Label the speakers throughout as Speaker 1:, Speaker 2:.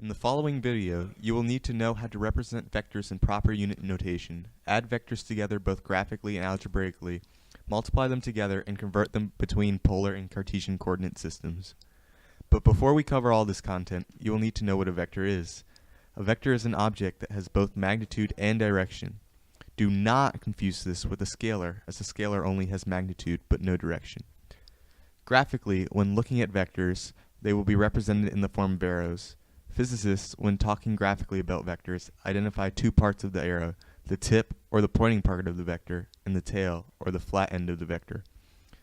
Speaker 1: In the following video, you will need to know how to represent vectors in proper unit notation, add vectors together both graphically and algebraically, multiply them together, and convert them between polar and Cartesian coordinate systems. But before we cover all this content, you will need to know what a vector is. A vector is an object that has both magnitude and direction. Do not confuse this with a scalar, as a scalar only has magnitude but no direction. Graphically, when looking at vectors, they will be represented in the form of arrows. Physicists, when talking graphically about vectors, identify two parts of the arrow, the tip, or the pointing part of the vector, and the tail, or the flat end of the vector.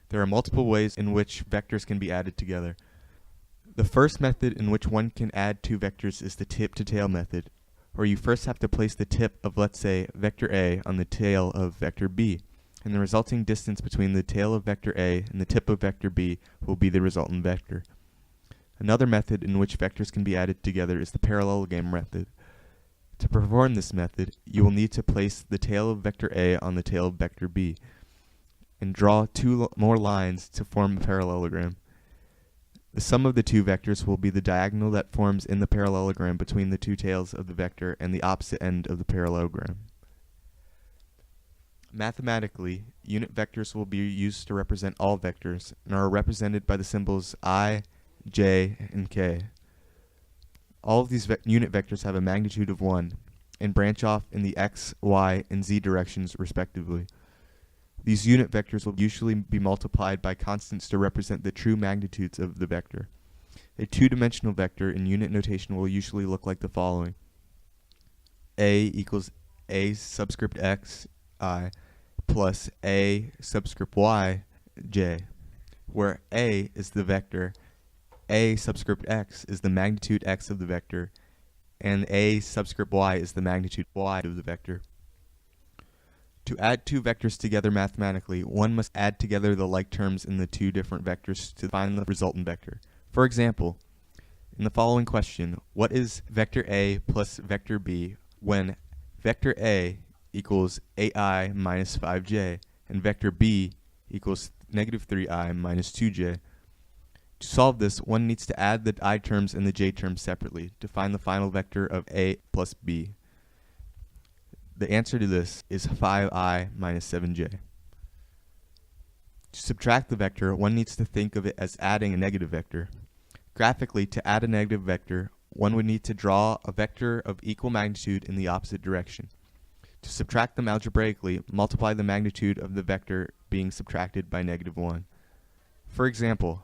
Speaker 1: There are multiple ways in which vectors can be added together. The first method in which one can add two vectors is the tip-to-tail method, where you first have to place the tip of, let's say, vector A on the tail of vector B, and the resulting distance between the tail of vector A and the tip of vector B will be the resultant vector. Another method in which vectors can be added together is the parallelogram method. To perform this method, you will need to place the tail of vector A on the tail of vector B, and draw two more lines to form a parallelogram. The sum of the two vectors will be the diagonal that forms in the parallelogram between the two tails of the vector and the opposite end of the parallelogram. Mathematically, unit vectors will be used to represent all vectors and are represented by the symbols I, J, and K. All of these unit vectors have a magnitude of 1 and branch off in the x, y, and z directions respectively. These unit vectors will usually be multiplied by constants to represent the true magnitudes of the vector. A two-dimensional vector in unit notation will usually look like the following. A equals A subscript x, I, plus A subscript y, j, where A is the vector, A subscript x is the magnitude x of the vector, and A subscript y is the magnitude y of the vector. To add two vectors together mathematically, one must add together the like terms in the two different vectors to find the resultant vector. For example, in the following question, what is vector A plus vector B when vector A equals 8i minus 5j and vector B equals negative 3i minus 2j? To solve this, one needs to add the I terms and the j terms separately to find the final vector of A plus B. The answer to this is 5i minus 7j. To subtract the vector, one needs to think of it as adding a negative vector. Graphically, to add a negative vector, one would need to draw a vector of equal magnitude in the opposite direction. To subtract them algebraically, multiply the magnitude of the vector being subtracted by negative 1. For example,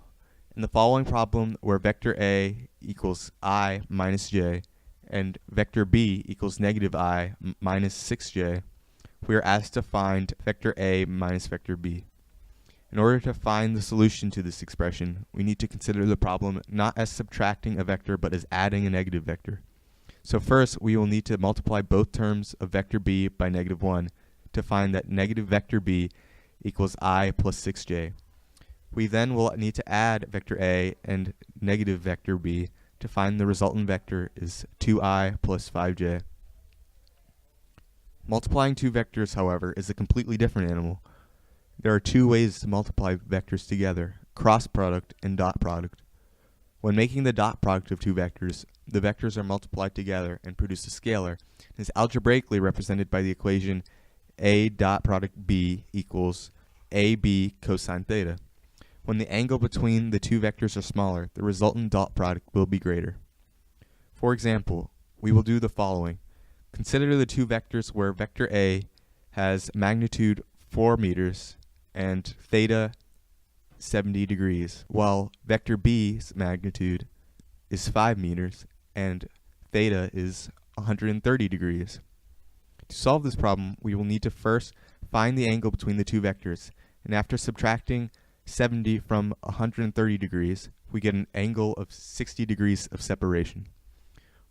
Speaker 1: in the following problem where vector A equals I minus j and vector B equals negative I minus 6j, we are asked to find vector A minus vector B. In order to find the solution to this expression, we need to consider the problem not as subtracting a vector but as adding a negative vector. So first, we will need to multiply both terms of vector B by negative 1 to find that negative vector B equals I plus 6j. We then will need to add vector A and negative vector B to find the resultant vector is 2i plus 5j. Multiplying two vectors, however, is a completely different animal. There are two ways to multiply vectors together, cross product and dot product. When making the dot product of two vectors, the vectors are multiplied together and produce a scalar, and is algebraically represented by the equation A dot product B equals AB cosine theta. When the angle between the two vectors are smaller, the resultant dot product will be greater. For example, we will do the following. Consider the two vectors where vector A has magnitude 4 meters and theta 70 degrees, while vector B's magnitude is 5 meters and theta is 130 degrees. To solve this problem, we will need to first find the angle between the two vectors, and after subtracting 70 from 130 degrees, we get an angle of 60 degrees of separation.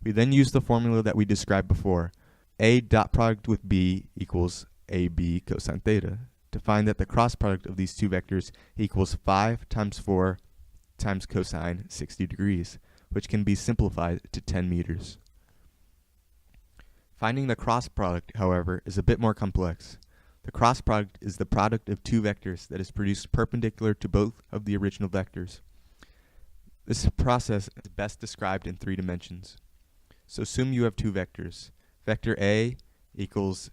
Speaker 1: We then use the formula that we described before, A dot product with B equals AB cosine theta, to find that the cross product of these two vectors equals 5 times 4 times cosine 60 degrees, which can be simplified to 10 meters. Finding the cross product, however, is a bit more complex. The cross product is the product of two vectors that is produced perpendicular to both of the original vectors. This process is best described in 3 dimensions. So assume you have two vectors. Vector A equals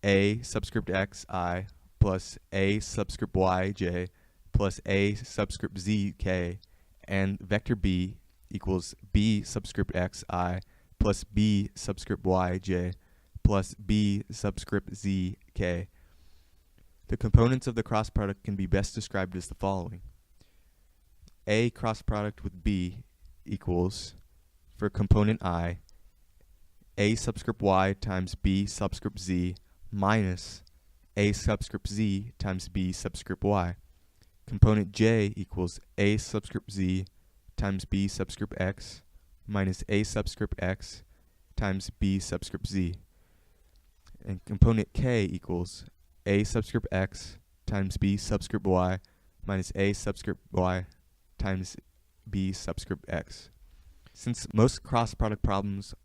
Speaker 1: A subscript xi plus A subscript yj plus A subscript zk, and vector B equals B subscript xi plus B subscript yj plus B subscript zk. The components of the cross product can be best described as the following. A cross product with B equals, for component I, A subscript y times B subscript z minus A subscript z times B subscript y. Component J equals A subscript z times B subscript x minus A subscript x times B subscript z. And component K equals A subscript x times B subscript y minus A subscript y times B subscript x. Since most cross product problems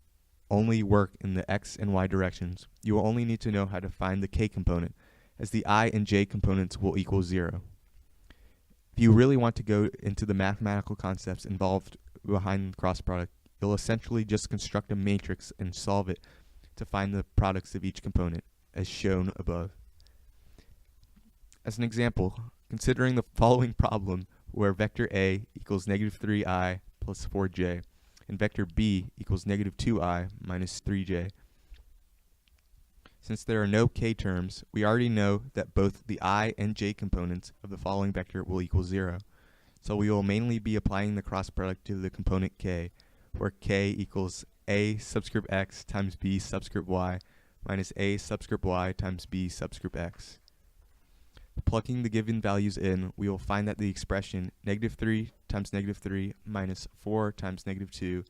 Speaker 1: only work in the x and y directions, you will only need to know how to find the k component, as the I and j components will equal 0. If you really want to go into the mathematical concepts involved behind the cross product, you'll essentially just construct a matrix and solve it to find the products of each component, as shown above. As an example, considering the following problem where vector A equals negative 3i plus 4j, and vector B equals negative 2i minus 3j. Since there are no k terms, we already know that both the I and j components of the following vector will equal 0. So we will mainly be applying the cross product to the component k, where k equals A subscript x times B subscript y minus A subscript y times B subscript x. Plugging the given values in, we will find that the expression negative 3 times negative 3 minus 4 times negative 2,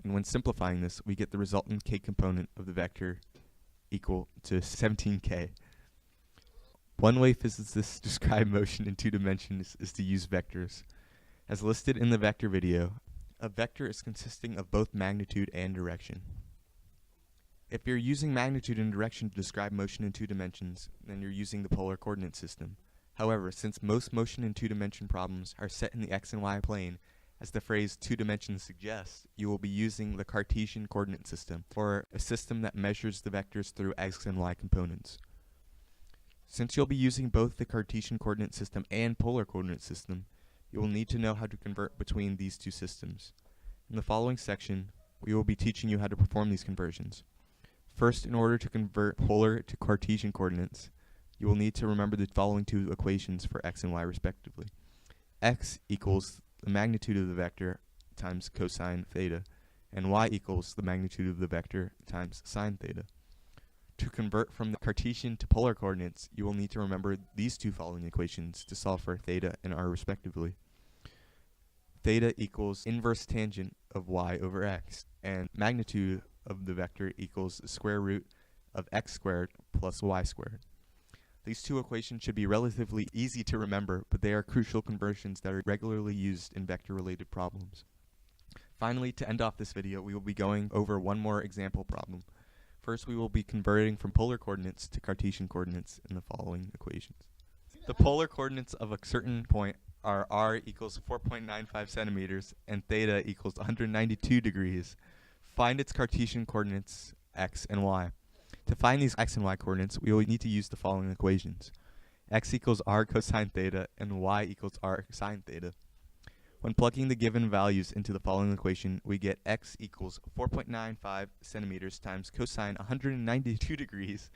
Speaker 1: and when simplifying this, we get the resultant k component of the vector equal to 17k. One way physicists describe motion in two dimensions is to use vectors. As listed in the vector video, a vector is consisting of both magnitude and direction. If you're using magnitude and direction to describe motion in two dimensions, then you're using the polar coordinate system. However, since most motion in two-dimension problems are set in the x and y plane, as the phrase two dimensions suggests, you will be using the Cartesian coordinate system, or a system that measures the vectors through x and y components. Since you'll be using both the Cartesian coordinate system and polar coordinate system, you will need to know how to convert between these two systems. In the following section, we will be teaching you how to perform these conversions. First, in order to convert polar to Cartesian coordinates, you will need to remember the following two equations for x and y respectively. X equals the magnitude of the vector times cosine theta, and y equals the magnitude of the vector times sine theta. To convert from the Cartesian to polar coordinates, you will need to remember these two following equations to solve for theta and r respectively. Theta equals inverse tangent of y over x, and magnitude of the vector equals the square root of x squared plus y squared. These two equations should be relatively easy to remember, but they are crucial conversions that are regularly used in vector-related problems. Finally, to end off this video, we will be going over one more example problem. First, we will be converting from polar coordinates to Cartesian coordinates in the following equations. The polar coordinates of a certain point are r equals 4.95 centimeters and theta equals 192 degrees. Find its Cartesian coordinates x and y. To find these x and y coordinates, we will need to use the following equations. X equals r cosine theta and y equals r sine theta. When plugging the given values into the following equation, we get x equals 4.95 centimeters times cosine 192 degrees,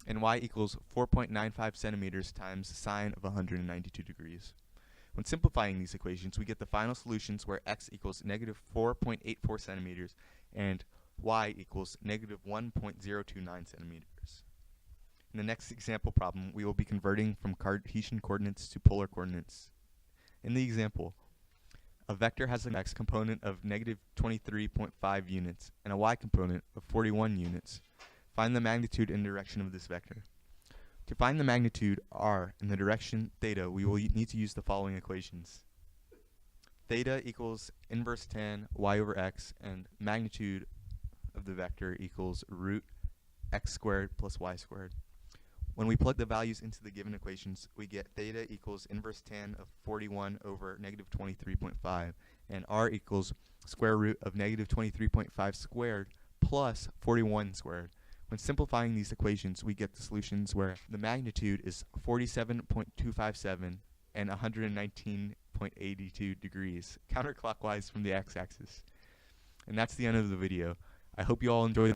Speaker 1: and y equals 4.95 centimeters times sine of 192 degrees. When simplifying these equations, we get the final solutions where x equals negative 4.84 centimeters and y equals negative 1.029 centimeters. In the next example problem, we will be converting from Cartesian coordinates to polar coordinates. In the example, a vector has an x component of negative 23.5 units and a y component of 41 units. Find the magnitude and direction of this vector. To find the magnitude r and the direction theta, we will need to use the following equations. Theta equals inverse tan y over x, and magnitude of the vector equals root x squared plus y squared. When we plug the values into the given equations, we get theta equals inverse tan of 41 over negative 23.5, and r equals square root of negative 23.5 squared plus 41 squared. When simplifying these equations, we get the solutions where the magnitude is 47.257 and 119.82 degrees, counterclockwise from the x-axis. And that's the end of the video. I hope you all enjoyed.